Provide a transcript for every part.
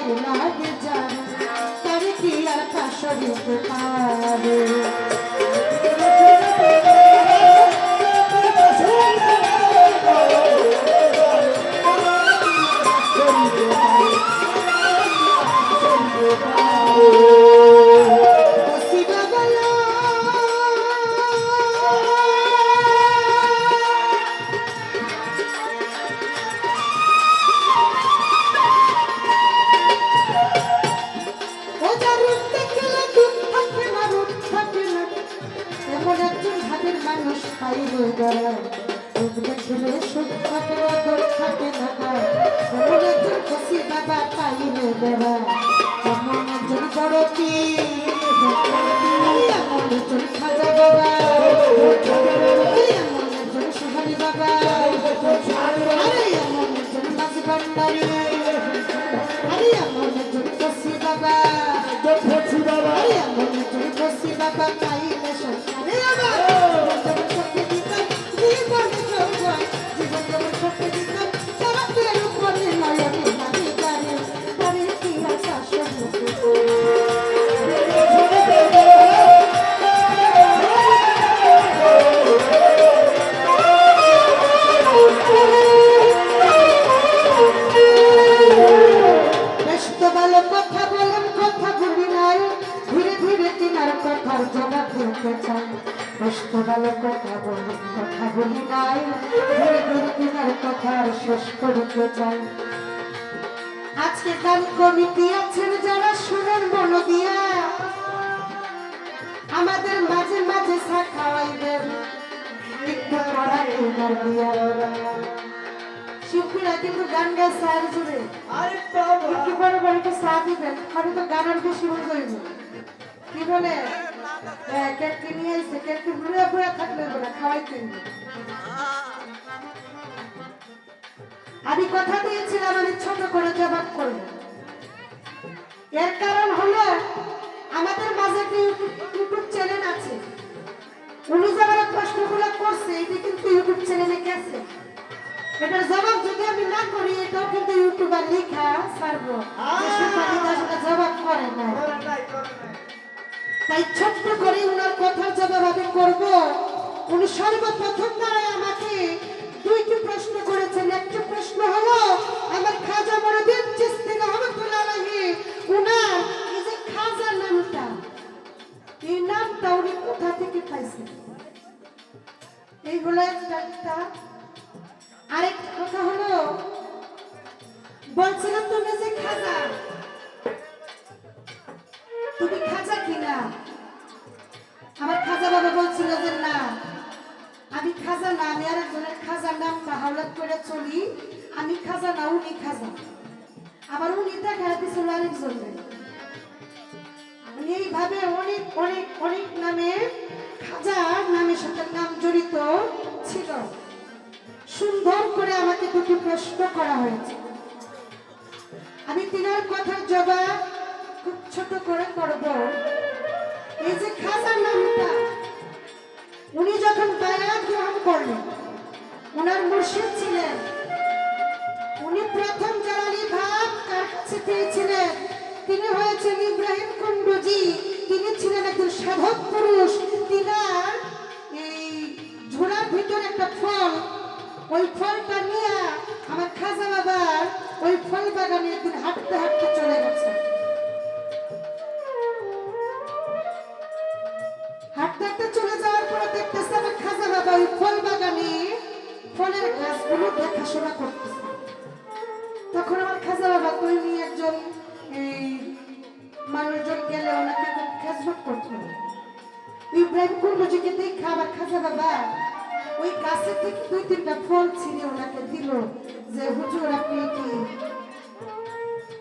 মায়ের লাগে জান তার কি আর পাশরিতে পারে আজকে গান কমিটি আছেন যারা শুনেন বলো দিয়া আমাদের মাঝে মাঝে চা খাওয়াইবেন একটু পড়াশোনার দিয়া শিল্পীরা কিন্তু গান গায় স্যার জুড়ে একটু বড় বড় একটু চা দিবেন আমি তো গানের বেশি মনে করিব কি বলে কেটকে নিয়ে এসে কেটকে বুড়া বুড়া থাকলে বলে খাওয়াইতে আমি কথা দিয়েছিলাম আমি ছোট করে জবাব করব এর কারণ হলো আমাদের মাঝে একটা ইউটিউব চ্যানেল আছে উনি যারা প্রশ্নগুলো করছে এটা কিন্তু ইউটিউব চ্যানেলে গেছে এটার জবাব যদি আমি না করি এটাও কিন্তু ইউটিউবার লেখা ছাড়বো জবাব করে না তাই ছোট্ট করে উনার কথার জবাব আমি করবো উনি সর্বপ্রথম দ্বারা আমাকে দুইটি প্রশ্ন করেছেন একটা প্রশ্ন হলো আমার খাজা মুরাদ চিশতি রহমাতুল্লাহ আলাইহি উনার এই যে খাজা নামটা এই নামটা উনি কোথা থেকে পাইছেন এইগুলো একটা আরেকটা কথা হলো বলছিলাম তুমি যে খাজা তুমি খাজা কিনা আমার খাজা বাবা বলছিল যে না আমি খাজা না আমি আরেকজনের খাজার নাম হাওলাত করে চলি আমি খাজা না উনি খাজা আবার উনি দেখা দিয়েছিল আরেকজনের এইভাবে অনেক অনেক অনেক নামে খাজা নামের সাথে নাম জড়িত ছিল সুন্দর করে আমাকে দুটি প্রশ্ন করা হয়েছে আমি তিনার কথার জবাব খুব ছোট করে করব এই যে খাজার নামটা উনি যখন বায়াত গ্রহণ করলেন ওনার মুর্শিদ ছিলেন উনি প্রথম জালালি ভাব কার কাছে পেয়েছিলেন তিনি হয়েছেন ইব্রাহিম কুন্ডুজি তিনি ছিলেন একজন সাধক পুরুষ তিনার এই ঝোলার ভিতরে একটা ফল ওই ফলটা নিয়ে আমার খাজা বাবার ওই ফল বাগানে একদিন হাঁটতে হাঁটতে চলে গেছে হাঁটতে হাঁটতে চলে যাওয়ার পরে দেখতেছে আমার খাজা বাবা ওই ফল বাগানে ফলের গাছগুলো দেখাশোনা করতেছে তখন আমার খাজা বাবা কই নিয়ে একজন এই মানুষজন গেলে ওনাকে খুব খেজমত করতো ইব্রাহিম কুন্ডুজিকে দেখে আমার খাজা বাবা ওই গাছের থেকে দুই তিনটা ফল ছিঁড়ে ওনাকে দিল যে হুজুর আপনি কি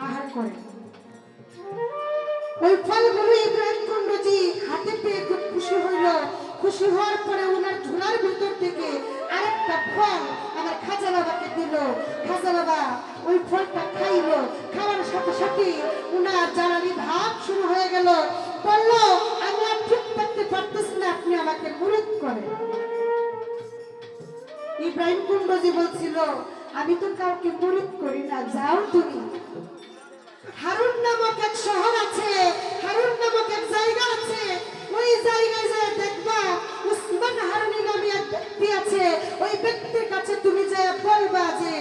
আহার করেন ওই ফলগুলো ইব্রাহিম কুন্ডুজি হাতে পেয়ে খুব খুশি হইল খুশি হওয়ার পরে ওনার ঝোলার ভিতর থেকে আরেকটা ফল আমার খাজা বাবাকে দিল খাজা বাবা ওই ফলটা খাইল খাওয়ার সাথে সাথে ওনার জ্বালানি ভাব শুরু হয়ে গেল বললো আমি আর ঠিক থাকতে পারতেছি না আপনি আমাকে মুরিদ করেন ইব্রাহিম কুন্ডুজি বলছিল আমি তো কাউকে মুরিদ করি না যাও তুমি শহর আছে, হারুন নামক এক জায়গা আছে, ওই জায়গায় যায় দেখবা উসমান হারুনি নামে এক ব্যক্তি আছে। ওই ব্যক্তির কাছে তুমি যায় বলবা যে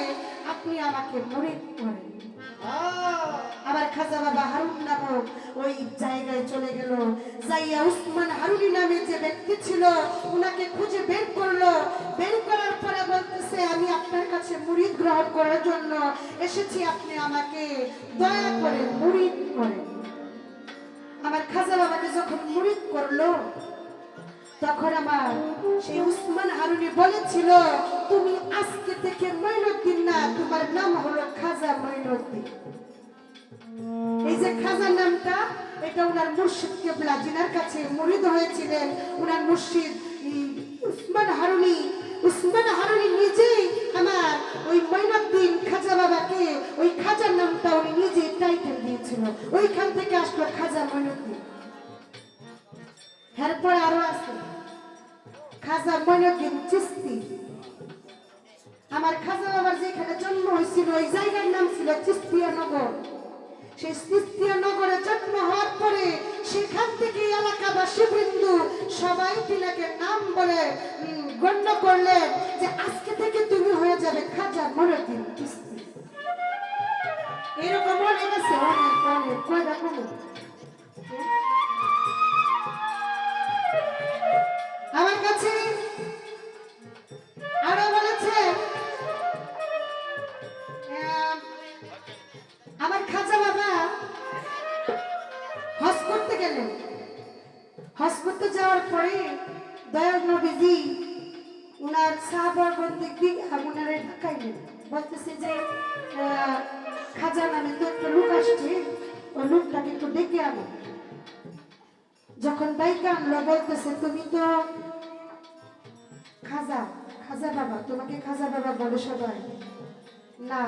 আপনি আমাকে মুরিদ করেন। আবার খাজা বাবা হারুন নামক ওই জায়গায় চলে গেল, যাইয়া উসমান হারুনি নামে যে ব্যক্তি ছিল উনাকে খুঁজে বের করলো। বের করার পরে বলতেছে আমি আপনার কাছে মুরিদ গ্রহণ করার জন্য এসেছি, আপনি আমাকে দয়া করে মুরিদ করেন। আমার খাজা বাবাকে যখন মুরিদ করলো তখন আমার সেই উসমান হারুনি বলেছিল তুমি আজকে থেকে মঈনুদ্দিন না, তোমার নাম হলো খাজা মঈনুদ্দিন। এই যে খাজা নামটা এটা উনার মুর্শিদ কেবলা যিনার কাছে মুরিদ হয়েছিলেন, উনার মুর্শিদ উসমান হারুনি। উসমান হারুনি নিজেই আমার ওই মঈনুদ্দিন খাজা বাবাকে ওই খাজার নামটা উনি নিজে টাইটেল দিয়েছিল, ওইখান থেকে আসলো খাজা মঈনুদ্দিন। এরপরে আরো আছে খাজা মঈনুদ্দিন চিশতি। আমার খাজা বাবার যেখানে জন্ম হয়েছিল ওই জায়গার নাম ছিল চিস্তিয়া নগর। সেই চিস্তিয়া নগরে জন্ম হওয়ার পরে সেখান থেকে এলাকাবাসী বৃন্দ সবাই তিনাকে নাম বলে গণ্য করলেন যে আজকে থেকে তুমি হয়ে যাবে খাজা মঈনুদ্দিন চিশতি। এরকম অনেক আছে, অনেক অনেক কয়টা কোনো আমার কাছে আরো বলেছে আমার খাজা বাবা হজ করতে গেলেন। হজ করতে যাওয়ার পরে দয়াল নবীজি উনার সাহাবাগণদের দিক উনারে ঢাকাইলেন, বলতেছে যে খাজা নামে তো একটা লোক আসছে, ওই লোকটাকে একটু ডেকে আনো। যখন ডাইকে আনলো বলতেছে তুমি তো খাজা, খাজা বাবা, তোমাকে খাজা বাবা বলে সবাই। না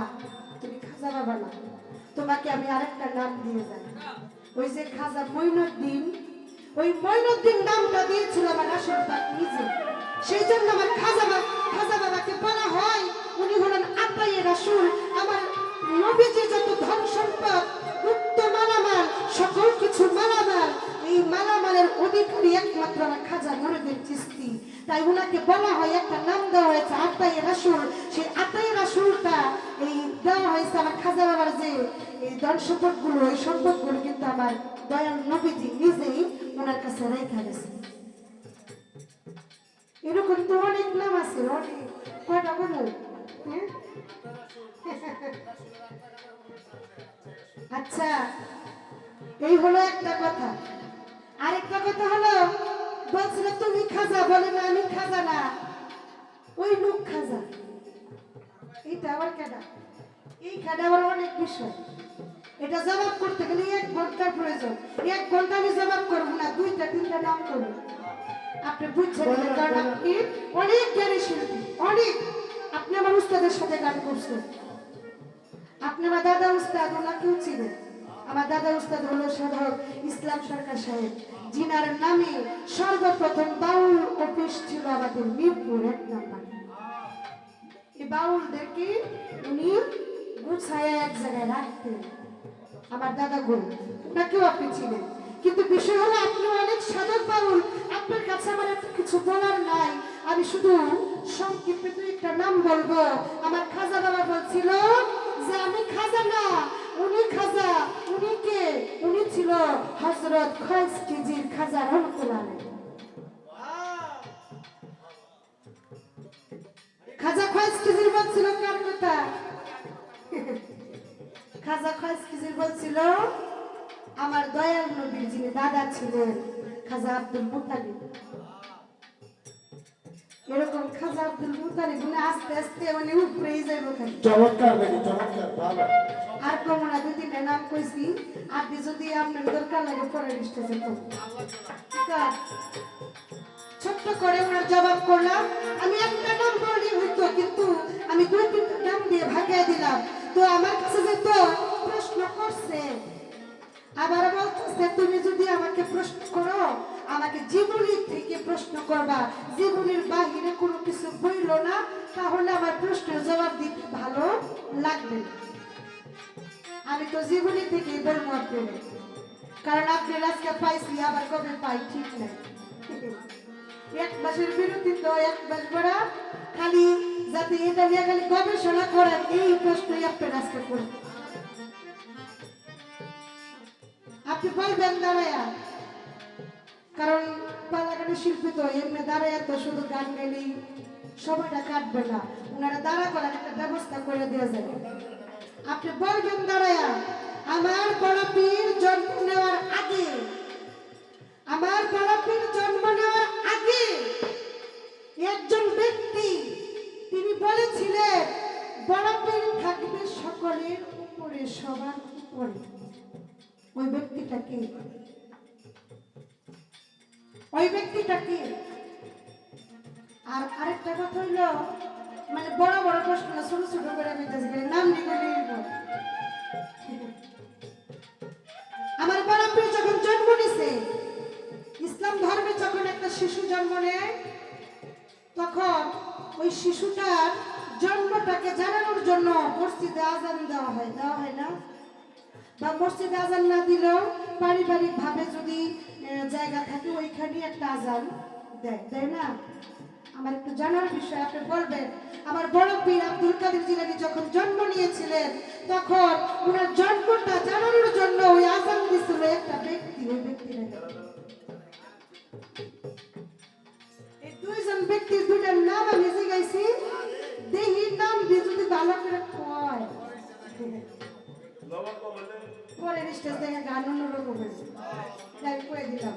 তুমি খাজা বাবা না, তোমাকে আমি আরেকটা নাম দিয়ে যাই। ওই যে খাজা মঈনুদ্দিন, ওই মঈনুদ্দিন নামটা দিয়েছিল আমার রাসূল পাক নিজে। সেই জন্য আমার খাজা বাবাকে বলা হয় উনি হলেন আতায়ে রাসূল। আমার নবীজি যত ধন সম্পদ গুপ্ত মালামাল সকল কিছু মালামাল, এই মালামালের অধিকারী একমাত্র আমার খাজা মঈনুদ্দিন চিশতি। তাই উনাকে বলা হয় একটা নাম দেওয়া হয়েছে আতায়ে রাসূল। সেই আতায়ে রাসূলটা এই দেওয়া হয়েছে আমার খাজা বাবার যে এই ধন সম্পদগুলো, এই সম্পদগুলো কিন্তু আমার দয়াল নবীজি নিজেই ওনার কাছে রেখে গেছে। এরকম তো অনেক নাম আছে, অনেক কয়টা বলো। আচ্ছা এই হলো একটা কথা। আরেকটা কথা হলো বলছিল তুমি খাজা, বলে না আমি খাজা না, ওই লোক খাজা। এটা আবার কেডা? এই খেডা আবার অনেক বিষয়, এটা জবাব করতে গেলে 1 ঘন্টার প্রয়োজন। 1 ঘন্টা আমি জবাব করবো না, 2টা 3টা নাম করবো। আপনি বুঝছেন কারণ আপনি অনেক জ্ঞানী শিল্পী, অনেক। আপনি আমার উস্তাদের সাথে গান করছেন, আপনি আমার দাদা উস্তাদ ওনাকেও চিনেন। আমার দাদা উস্তাদ হলো সাধক ইসলাম সরকার সাহেব, যিনার নামে সর্বপ্রথম বাউল অফিস ছিল আমাদের মিরপুর 1 নম্বর। এই বাউলদেরকে উনি গুছায় এক জায়গায় রাখতেন আমার দাদা গুরু, ওনাকেও আপনি চিনেন। কিন্তু বিষয় হলো আপনি অনেক সাধক বাউল, আপনার কাছে আমার এত কিছু বলার নাই। আমি শুধু সংক্ষেপে একটা নাম বলবো। আমার খাজা বাবা বলছিল যে আমি খাজা না, উনি খাজা। উনি কে? উনি ছিল হযরত খয়জকিজির খাজা রহমাতুল্লাহ আলাইহি। খাজা খয়জকিজির বলছিল কার কথা? খাজা খয়জকিজির বলছিল আমার দয়াল নবীর যিনি দাদা ছিলেন খাজা আব্দুল মুত্তালিব। এরকম খাজা আব্দুল মুত্তালিব উনি আস্তে আস্তে মানে উপরেই যাইব খালি। চমৎকার লাগে, চমৎকার, ভালো। আর কমনা 2-3টা নাম কইছি, আপনি যদি আপনার দরকার লাগে পরে স্টেজে তো ছোট্ট করে ওনার জবাব করলাম। আমি একটা নাম বললেই হইতো, কিন্তু আমি 2-3টা নাম দিয়ে ভাগাই দিলাম। তো আমার কাছে যে তো প্রশ্ন করছে, আবার বলতেছে তুমি যদি আমাকে প্রশ্ন করো আমাকে জীবনী থেকে প্রশ্ন করবা, জীবনের বাহিরে কোনো কিছু বইল না, তাহলে আমার প্রশ্নের জবাব দিতে ভালো লাগবে। আমি তো জীবনী থেকে বলবো আপনাদের। কারণ আপনি আজকে পাইছি আবার কবে পাই ঠিক নাই। এক মাসের বিরতি তো এক মাস বড়া খালি যাতে এটা নিয়ে খালি গবেষণা করেন এই প্রশ্নই আপনার আজকে করব। আপনি বলবেন দাঁড়ায়া, কারণ পালাগানের শিল্পী তো এমনি দাঁড়ায় তো শুধু গান গেলেই সময়টা কাটবে না, ওনারা দাঁড়া করার একটা ব্যবস্থা করে দেওয়া যাবে। আপনি বলবেন দাঁড়ায়া, আমার বড় পীর জন্ম নেওয়ার আগে, আমার বড় পীর জন্ম নেওয়ার আগে একজন ব্যক্তি তিনি বলেছিলেন বড় পীর থাকবে সকলের উপরে, সবার উপরে। ওই ব্যক্তিটা কে? ওই ব্যক্তিটা কে? আর আরেকটা কথা হইল, মানে বড় বড় প্রশ্ন না, ছোট ছোট করে আমি নাম লিখে আমার বড় পীর যখন জন্ম নিছে, ইসলাম ধর্মে যখন একটা শিশু জন্ম নেয়, তখন ওই শিশুটার জন্মটাকে জানানোর জন্য মসজিদে আজান দেওয়া হয় না? বা মসজিদে আজান না দিলেও পারিবারিক ভাবে যদি জায়গা থাকে ওইখানে একটা আজান দেয় না? আমার একটু জানার বিষয়, আপনি বলবেন আমার বড় পীর আব্দুল কাদের জিলানী যখন জন্ম নিয়েছিলেন তখন ওনার জন্মটা জানানোর জন্য ওই আজান দিছিল একটা ব্যক্তি। ওই ব্যক্তিটা এই দুইজন ব্যক্তির দুইটার নাম আমি জিজ্ঞাসি, দেহির নাম দিয়ে যদি ভালো করে কয় পরের স্টেজ থেকে গান অন্যরকম হয়েছে, তাই কয়ে দিলাম।